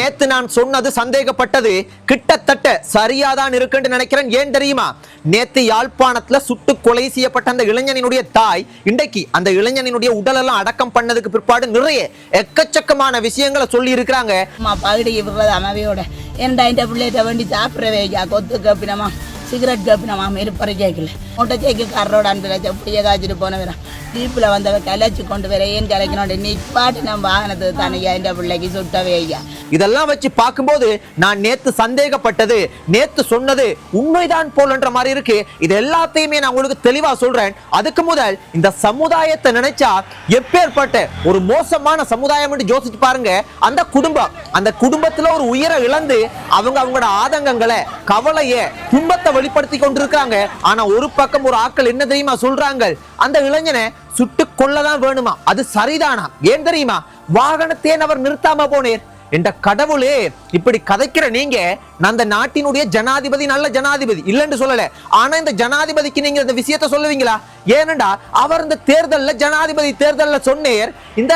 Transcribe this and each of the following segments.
நேத்து நான் சொன்னது சந்தேகப்பட்டது கிட்டத்தட்ட சரியாதான் இருக்குன்னு நினைக்கிறேன். ஏன் தெரியுமா? நேத்து யாழ்ப்பாணத்துல சுட்டு கொலை செய்யப்பட்ட அந்த இளைஞனுடைய தாய் இன்றைக்கு அந்த இளைஞனுடைய உடல் எல்லாம் அடக்கம் பண்ணதுக்கு பிற்பாடு நிறைய எக்கச்சக்கமான விஷயங்களை சொல்லி இருக்கிறாங்க. அமைதியோட என் பிள்ளைகிட்ட வேண்டி சாப்பிடவே கொத்து கப்பினமா சிகரெட் கப்பினமா மாரி பறிக்கல மொட்டை சைக்கிள்காரரோட அனுப்பி அப்படியே காய்ச்சிட்டு போனவரா டீப்பில் வந்தவ கலைச்சு கொண்டு வர ஏன் கலைக்கணும் நிப்பாட்டி நம்ம வாகனத்து தானே என் பிள்ளைக்கு சுட்டவே ஐயா. இதெல்லாம் வச்சு பார்க்கும்போது நான் நேத்து சந்தேகப்பட்டது நேத்து சொன்னது உண்மைதான் போலன்ற மாதிரி இருக்கு. இது எல்லாத்தையுமே நான் உங்களுக்கு தெளிவா சொல்றேன். அதுக்கு முதல் இந்த சமுதாயத்தை நினைச்சா எப்பேற்பட்ட ஒரு மோசமான சமுதாயம் என்று யோசிச்சு பாருங்க. அந்த குடும்பத்துல ஒரு உயிரை இழந்து அவங்களோட ஆதங்கங்களை கவலைய துன்பத்தை வெளிப்படுத்தி கொண்டிருக்காங்க. ஆனா ஒரு பக்கம் ஒரு ஆட்கள் என்ன தெரியுமா சொல்றாங்க? அந்த இளைஞனை சுட்டு கொள்ளதான் வேணுமா? அது சரிதானா? ஏன் தெரியுமா? வாகனத்தை அவர் நிறுத்தாம போனேர் என்ற கடவுளே. இப்படி கதைக்கிற நீங்க அந்த நாட்டினுடைய ஜனாதிபதி நல்ல ஜனாதிபதி இல்லைன்னு சொல்லல. ஆனா இந்த ஜனாதிபதிக்கு நீங்க இந்த விஷயத்த சொல்லுவீங்களா? ஏனண்டா அவர் இந்த தேர்தல்ல ஜனாதிபதி தேர்தல்ல சொன்னேர் இந்த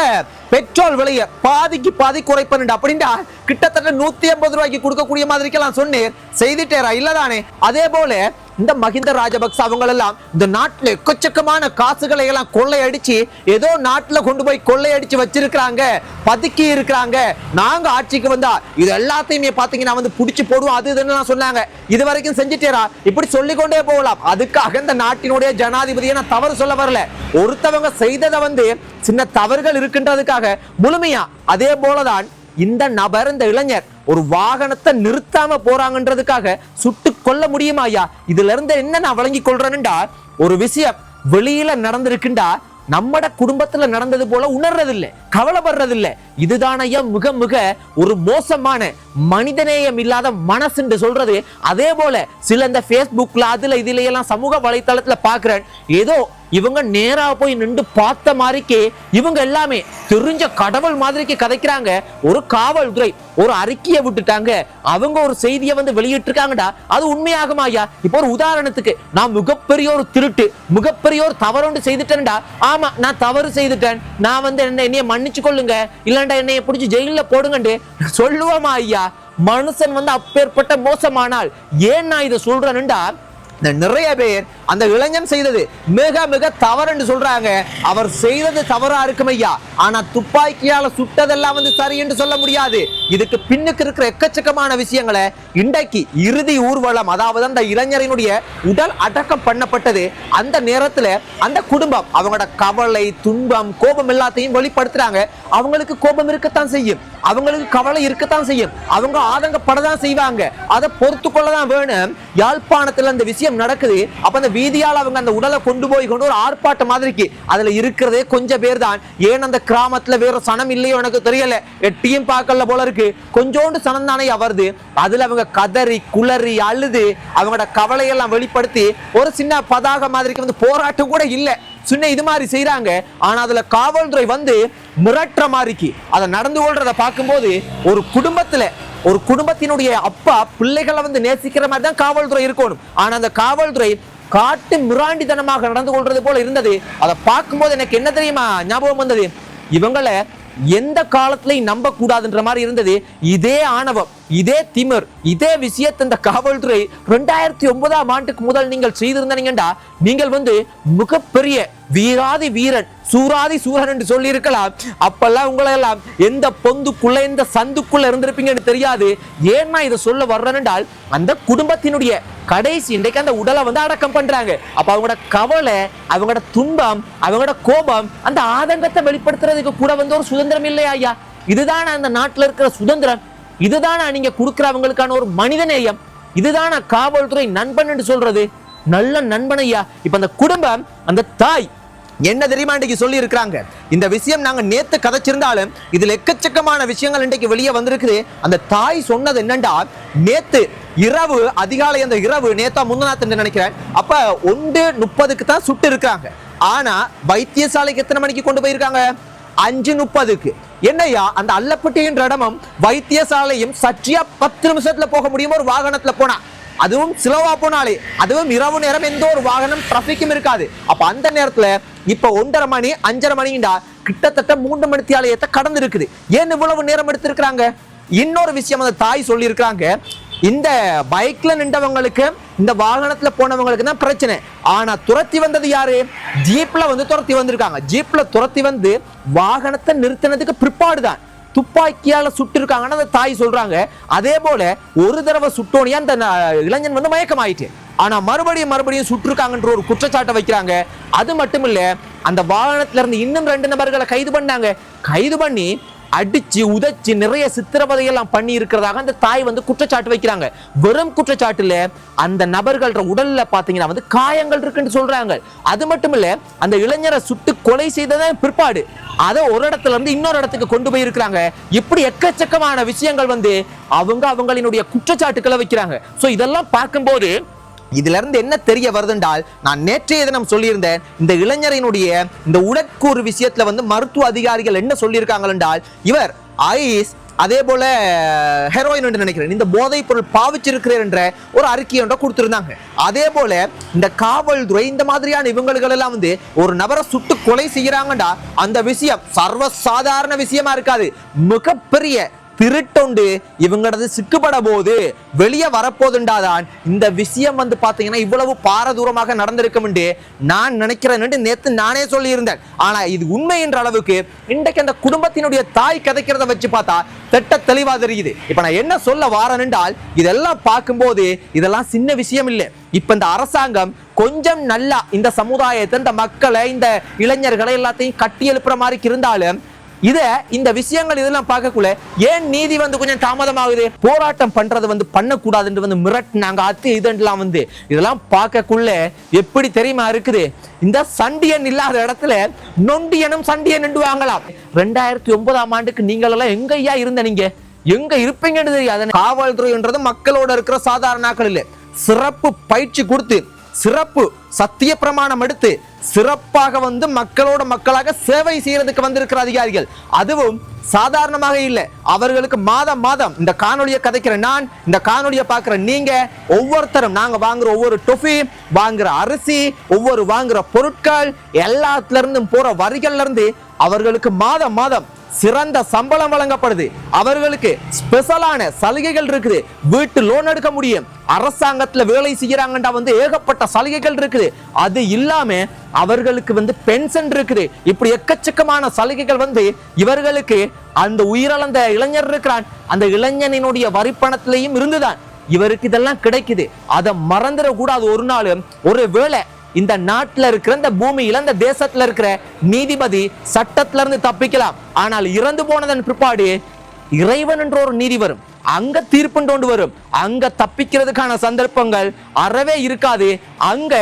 பெட்ரோல் விலைய பாதிக்கு பாதி குறைப்பா அப்படின்டா கிட்டத்தட்ட 150 ரூபாய்க்கு கொடுக்கக்கூடிய மாதிரிக்கெல்லாம் சொன்னேர். செய்துட்டேரா இல்லதானே? அதே போல இந்த மஹிந்த ராஜபக்ச அவங்க எல்லாம் இந்த நாட்டுல எக்கச்சக்கமான காசுகளை எல்லாம் கொள்ளையடிச்சு ஏதோ நாட்டுல கொண்டு போய் கொள்ளையடிச்சு வச்சிருக்காங்க, பதுக்கி இருக்கிறாங்க. நாங்க ஆட்சிக்கு வந்தா இது எல்லாத்தையுமே பாத்தீங்கன்னா வந்து புடிச்சு போடுவோம் அது இதுன்னு சொன்னாங்க. இது வரைக்கும் செஞ்சுட்டேரா? இப்படி சொல்லிக்கொண்டே போகலாம். அதுக்காக இந்த நாட்டினுடைய ஜனாதிபதியை நான் தவறு சொல்ல வரல. ஒருத்தவங்க செய்ததை வந்து சின்ன தவறுகள் இருக்கின்றதுக்காக முழுமையா அதே போலதான் இந்த நபர் இந்த இளைஞர் ஒரு வாகனத்தை நிறுத்தாம போறாங்கன்றதுக்காக சுட்டு கொள்ள முடியுமா ஐயா? இதுல இருந்து என்ன நான் வழங்கி கொள்றேன்டா, ஒரு விஷயம் வெளியில நடந்திருக்குண்டா நம்மட குடும்பத்துல நடந்தது போல உணர்றதில்லை, கவலைப்படுறதில்லை. இதுதான் ஐயா மிக மிக ஒரு மோசமான மனிதநேயம் இல்லாத மனசுன்னு சொல்றது. அதே போல சில இந்த பேஸ்புக்ல அதுல இதுல எல்லாம் சமூக வலைத்தளத்துல பாக்குறேன், ஏதோ இவங்க நேரா போய் நின்று பார்த்த மாதிரிக்கு இவங்க எல்லாமே தெரிஞ்ச கடவுள் மாதிரிக்கு கதைக்கிறாங்க. ஒரு காவல்துறை ஒரு அறிக்கையை விட்டுட்டாங்க, அவங்க ஒரு செய்தியை வந்து வெளியிட்டு இருக்காங்கடா, அது உண்மையாகுமா ஐயா? இப்போ ஒரு உதாரணத்துக்கு நான் மிகப்பெரிய ஒரு திருட்டு மிகப்பெரிய ஒரு தவறு செய்துட்டேன்டா, ஆமா நான் தவறு செய்துட்டேன், நான் வந்து என்னைய மன்னிச்சு கொள்ளுங்க, இல்லண்டா என்னைய பிடிச்சி ஜெயில போடுங்கன்னு சொல்லுவோமா ஐயா? மனுஷன் வந்து அப்பேற்பட்ட மோசமானால் ஏன் நான் இதை சொல்றேன்டா, நிறைய பேர் அந்த இளைஞன் செய்தது மிக மிக தவறு என்று சொல்றாங்க. அவர் செய்தது தவறா இருக்கும் ஐயா, ஆனா துப்பாக்கியால சுட்டதெல்லாம் வந்து சரி என்று சொல்ல முடியாது. இதுக்கு பின்னுக்கு இருக்கிற எக்கச்சக்கமான விஷயங்களை இன்றைக்கு இறுதி ஊர்வலம், அதாவது அந்த இளைஞரினுடைய உடல் அடக்கம் பண்ணப்பட்டது. அந்த நேரத்துல அந்த குடும்பம் அவங்களோட கவலை துன்பம் கோபம் எல்லாத்தையும் வெளிப்படுத்துறாங்க. அவங்களுக்கு கோபம் இருக்கத்தான் செய்யும், அவங்களுக்கு கவலை இருக்கத்தான் செய்யும், அவங்க ஆதங்கப்படதான் செய்வாங்க. அதை பொறுத்து கொள்ளதான் வேணும். யாழ்ப்பாணத்துல அந்த விஷயம் நடக்குது. அப்ப அந்த வீதியால் அவங்க அந்த உடலை கொண்டு ஒரு ஆர்ப்பாட்ட மாதிரிக்கு அதுல இருக்கிறதே கொஞ்சம் பேர் தான். ஏன் அந்த கிராமத்துல வேற சனம் இல்லையோ எனக்கு தெரியல, எட்டியும் பார்க்கல போல இருக்கு, கொஞ்சோண்டு சனம் தானே வருது. அதுல அவங்க கதறி குளறி அழுது அவங்களோட கவலையெல்லாம் வெளிப்படுத்தி ஒரு சின்ன பதாக மாதிரிக்கு வந்து போராட்டம் கூட இல்லை, சின்ன இது மாதிரி செய்யறாங்க. ஆனா அதுல காவல்துறை வந்து மிரட்டுற மாதிரிக்கு அதை நடந்து கொள்றத பார்க்கும்போது ஒரு குடும்பத்தினுடைய அப்பா பிள்ளைகளை வந்து நேசிக்கிற மாதிரி தான் காவல்துறை இருக்கணும். ஆனா அந்த காவல்துறை காட்டு மிராண்டித்தனமாக நடந்து கொள்றது போல இருந்தது. அதை பார்க்கும்போது எனக்கு என்ன தெரியுமா ஞாபகம் வந்தது? இவங்களை எந்த காலத்திலையும் நம்ப கூடாதுன்ற மாதிரி இருந்தது. இதே ஆணவம் இதே திமிர் இதே விஷயத்தை இந்த காவல்துறை 2009ஆம் ஆண்டுக்கு முதல் நீங்கள் செய்திருந்தீங்கடா, நீங்கள் வந்து மிகப்பெரிய வீராதி வீரன் சூராதி சூரன் என்று சொல்லி இருக்கலாம். அப்பெல்லாம் உங்களை எல்லாம் எந்த பொந்துக்குள்ள எந்த சந்துக்குள்ள இருந்திருப்பீங்கன்னு தெரியாது. ஏன்னா இதை சொல்ல வர்றேன்னால் அந்த குடும்பத்தினுடைய கடைசி இன்றைக்கு அந்த உடலை வந்து அடக்கம் பண்றாங்க. அப்ப அவங்களோட கவலை அவங்களோட துன்பம் அவங்களோட கோபம் அந்த ஆதங்கத்தை வெளிப்படுத்துறதுக்கு கூட வந்து ஒரு சுதந்திரம் இல்லையா ஐயா? இதுதான் அந்த நாட்டுல இருக்கிற சுதந்திரம், இதுதானா நீங்க கொடுக்கிறவங்களுக்கான ஒரு மனிதநேயம், இதுதானா காவல்துறை நண்பன் என்று சொல்றது? நல்ல நண்பன் ஐயா. இப்ப அந்த குடும்பம் அந்த தாய் என்ன தெரியுமா இன்றைக்கு சொல்லி இருக்கிறாங்க? இந்த விஷயம் நாங்க நேத்து கதைச்சிருந்தாலும் இதுல எக்கச்சக்கமான விஷயங்கள் இன்றைக்கு வெளியே வந்திருக்குது. அந்த தாய் சொன்னது என்னண்டா, நேத்து இரவு அதிகாலை அந்த இரவு நேத்தா முந்தநாத்து நினைக்கிறேன், அப்ப 1:30க்கு தான் சுட்டு இருக்காங்க. ஆனா வைத்தியசாலைக்கு எத்தனை மணிக்கு கொண்டு போயிருக்காங்க? 5:30க்கு. என்னையா அந்த அல்லப்பட்டின்ற இடமும் வைத்தியசாலையும் சற்றியா 10 நிமிஷத்துல போக முடியுமோ ஒரு வாகனத்துல போனா, அதுவும் சிலவா போனாலே, அதுவும் இரவு நேரம் எந்த ஒரு வாகனம் டிராபிக்கும் இருக்காது. அப்ப அந்த நேரத்துல இப்ப 1:30 மணி 5:30 மணிண்டா கிட்டத்தட்ட 3 மணித்தியாலயத்தை கடந்து இருக்குது. ஏன் இவ்வளவு நேரம் எடுத்திருக்கிறாங்க? இன்னொரு விஷயம் அந்த தாய் சொல்லி இருக்காங்க, இந்த பைக்ல நின்றவங்களுக்கு இந்த வாகனத்துல போனவங்களுக்கு தான் பிரச்சனை, ஆனா துரத்தி வந்தது யாரு? ஜீப்ல வந்து துரத்தி வந்திருக்காங்க. ஜீப்ல துரத்தி வந்து வாகனத்தை நிறுத்தினதுக்கு பிற்பாடுதான் துப்பாக்கியால சுட்டு இருக்காங்கன்னு அந்த தாய் சொல்றாங்க. அதே போல ஒரு தடவை சுட்டோனியா அந்த இளைஞன் வந்து மயக்கமாயிட்டு, ஆனா மறுபடியும் சுட்டிருக்காங்கன்ற ஒரு குற்றச்சாட்டை வைக்கிறாங்க. அது மட்டும் இல்ல, அந்த வாகனத்துல இருந்து இன்னும் 2 நபர்களை கைது பண்ணாங்க. கைது பண்ணி அடிச்சு உதைச்சு நிறைய சித்திரவதையெல்லாம் பண்ணி இருக்கிறதாக அந்த தாய் வந்து குற்றச்சாட்டு வைக்கிறாங்க. வெறும் குற்றச்சாட்டுல அந்த நபர்கள உடல்ல பாத்தீங்கன்னா வந்து காயங்கள் இருக்குன்னு சொல்றாங்க. அது மட்டும் இல்ல, அந்த இளைஞரை சுட்டு கொலை செய்ததான் பிற்பாடு அதை ஒரு இடத்துல இருந்து இன்னொரு இடத்துக்கு கொண்டு போய் இருக்கிறாங்க. இப்படி எக்கச்சக்கமான விஷயங்கள் வந்து அவங்களினுடைய குற்றச்சாட்டுக்களை வைக்கிறாங்க. சோ இதெல்லாம் பார்க்கும்போது இதுல இருந்து என்ன தெரிய வருதுன்றால், நான் நேற்றைய தினம் சொல்லியிருந்தேன், இந்த இளைஞரினுடைய இந்த உடற்கூறு விஷயத்துல வந்து மருத்துவ அதிகாரிகள் என்ன சொல்லியிருக்காங்க என்றால், இவர் ஐஸ் அதே போல ஹெரோயின் என்று நினைக்கிறேன் இந்த போதைப் பொருள் பாவிச்சிருக்கிறார் என்ற ஒரு அறிக்கை ஒன்றை கொடுத்திருந்தாங்க. அதே போல இந்த காவல்துறை இந்த மாதிரியான இவங்களுக்கு எல்லாம் வந்து ஒரு நபரை சுட்டு கொலை செய்யறாங்கடா, அந்த விஷயம் சர்வசாதாரண விஷயமா இருக்காது. மிகப்பெரிய திருட்டொண்டு இவங்களது சிக்குப்பட போது வெளியே வரப்போதுண்டாதான் இந்த விஷயம் வந்து பாத்தீங்கன்னா இவ்வளவு பாரதூரமாக நடந்திருக்கும் என்று நான் நினைக்கிறேன் என்று நேத்து நானே சொல்லி இருந்தேன். ஆனா இது உண்மை என்ற அளவுக்கு இன்றைக்கு அந்த குடும்பத்தினுடைய தாய் கதைக்கிறத வச்சு பார்த்தா திட்ட தெளிவா தெரியுது. இப்ப நான் என்ன சொல்ல வாரேன் என்றால், இதெல்லாம் பார்க்கும்போது இதெல்லாம் சின்ன விஷயம் இல்லை. இப்ப இந்த அரசாங்கம் கொஞ்சம் நல்லா இந்த சமுதாயத்தை, இந்த மக்களை, இந்த இளைஞர்களை எல்லாத்தையும் கட்டி எழுப்புற மாதிரி இருந்தாலும் இந்த விஷயங்கள் இதெல்லாம் பார்க்கக்குள்ள ஏன் நீதி வந்து கொஞ்சம் தாமதமாகுது? போராட்டம் பண்றது வந்து பண்ணக்கூடாதுன்னு வந்து மிரட்டினாங்க. இதெல்லாம் வந்து இதெல்லாம் பார்க்கக்குள்ள எப்படி தெரியுமா இருக்குது? இந்த சண்டியன் இல்லாத இடத்துல நொண்டியனும் சண்டியன் நின்றுவாங்களாம். 2009ஆம் ஆண்டுக்கு நீங்கள் எல்லாம் எங்கய்யா இருந்த, நீங்க எங்க இருப்பீங்கன்னு தெரியாது. காவல்துறைன்றது மக்களோட இருக்கிற சாதாரண ஆட்கள் இல்லை. சிறப்பு பயிற்சி கொடுத்து, சிறப்பு சத்திய பிரமாணம் எடுத்து, சிறப்பாக வந்து மக்களோட மக்களாக சேவை செய்யறதுக்கு வந்திருக்கிற அதிகாரிகள். அதுவும் சாதாரணமாக இல்லை. அவர்களுக்கு மாதம் மாதம் இந்த காணொலியை கதைக்கிற நான், இந்த காணொலியை பார்க்கிற நீங்க ஒவ்வொருத்தரும், நாங்க வாங்குற ஒவ்வொரு டொஃபி, வாங்குற அரிசி, ஒவ்வொரு வாங்குற பொருட்கள் எல்லாத்துல இருந்தும் போற வரிகள்ல இருந்து அவர்களுக்கு மாதம் மாதம் சிறந்த சம்பளம் வழங்கப்படுது. அவர்களுக்கு ஸ்பெஷலான சலுகைகள் இருக்குது. வீட்டு லோன் எடுக்க முடியும். அரசாங்கத்துல வேலை செய்யறாங்கண்டா வந்து ஏகப்பட்ட சலுகைகள் இருக்குது. அது இல்லாம அவர்களுக்கு வந்து பென்ஷன் இருக்குது. இப்படி எக்கச்சக்கமான சலுகைகள் வந்து இவர்களுக்கு அந்த உயிரிழந்த இளைஞர் இருக்கிறான், அந்த இளைஞனினுடைய வரிப்பணத்திலையும் இருந்துதான் இவருக்கு இதெல்லாம் கிடைக்குது. அதை மறந்துட கூடாது ஒரு நாளும். ஒரு வேளை இந்த நாட்டில் இருக்கிற, இந்த பூமியில, இந்த தேசத்துல இருக்கிற நீதிபதி சட்டத்துல இருந்து தப்பிக்கலாம், ஆனால் இறந்து போனதன் பிற்பாடு இறைவன் என்ற ஒரு நீதி வரும். அங்க தீர்ப்பு வரும். அங்க தப்பிக்கிறதுக்கான சந்தர்ப்பங்கள் அறவே இருக்காது. அங்க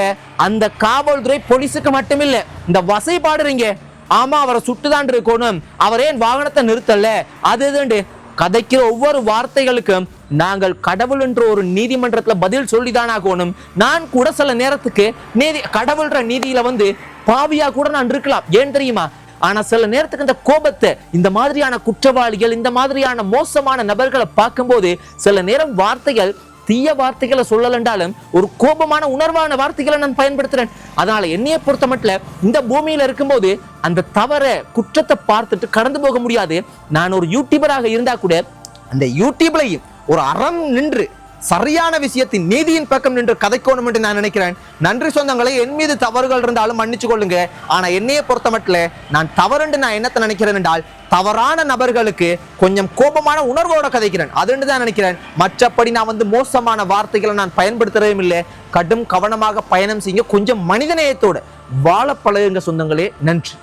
அந்த காவல்துறை போலீஸுக்கு மட்டுமில்லை, இந்த வசைபாடுறீங்க, ஆமா அவரை சுட்டுதான் இருக்கணும், அவர் ஏன் வாகனத்தை நிறுத்தல, அது கதைக்கிற ஒவ்வொரு வார்த்தைகளுக்கும் நாங்கள் கடவுள் என்ற ஒரு நீதிமன்றத்துல பதில் சொல்லிதான் ஆகணும். நான் கூட சில நேரத்துக்கு கடவுள்ன்ற நீதியில வந்து பாவியா கூட நான் இருக்கலாம், ஏன் தெரியுமா? ஆனா சில நேரத்துக்கு இந்த கோபத்தை, இந்த மாதிரியான குற்றவாளிகள், இந்த மாதிரியான மோசமான நபர்களை பார்க்கும்போது சில நேரம் வார்த்தைகள், தீய வார்த்தைகளை சொல்லலண்டாலும் ஒரு கோபமான உணர்வான வார்த்தைகளை நான் பயன்படுத்துறேன். அதனால என்னைய பொறுத்த மட்டும் இந்த பூமியில இருக்கும்போது அந்த தவற, குற்றத்தை பார்த்துட்டு கடந்து போக முடியாது. நான் ஒரு யூடியூபராக இருந்தா கூட அந்த யூடியூப்லையும் ஒரு அறம் நின்று சரியான விஷயத்தின் நீதியின் பக்கம் நின்று கதைக்கணும் என்று நான் நினைக்கிறேன். நன்றி சொந்தங்களை, என் மீது தவறுகள் இருந்தாலும் மன்னிச்சு கொள்ளுங்க. ஆனா என்னைய பொறுத்த மட்டும் நான் தவறுன்னு நான் என்னத்தை நினைக்கிறேன் என்றால், தவறான நபர்களுக்கு கொஞ்சம் கோபமான உணர்வோட கதைக்கிறேன், அதுன்னு தான் நினைக்கிறேன். மற்றபடி நான் வந்து மோசமான வார்த்தைகளை நான் பயன்படுத்துறதும் இல்லை. கடும் கவனமாக பயணம் செய்ய, கொஞ்சம் மனிதநேயத்தோட வாழ பழகுங்க சொந்தங்களே. நன்றி.